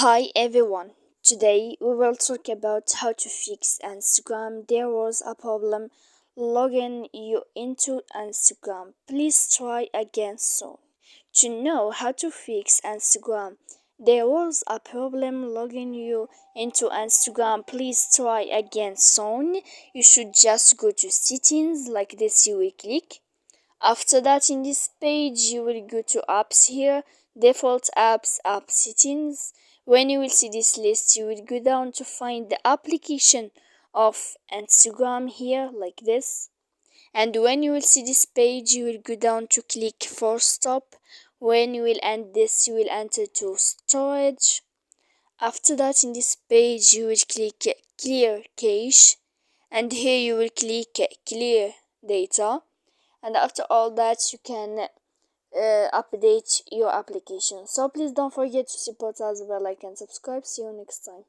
Hi everyone. Today we will talk about how to fix Instagram. There was a problem logging you into Instagram. Please try again soon. To know how to fix Instagram, there was a problem logging you into Instagram. Please try again soon. You should just go to settings like this. You will click. After that, in this page, you will go to apps here, default apps, app settings. When you will see this list, you will go down to find the application of Instagram here, like this. And when you will see this page, you will go down to click for stop. When you will end this, you will enter to storage. After that, in this page, you will click clear cache. And here you will click clear data. And after all that, you can update your application. So please don't forget to support us by like and subscribe. See you next time.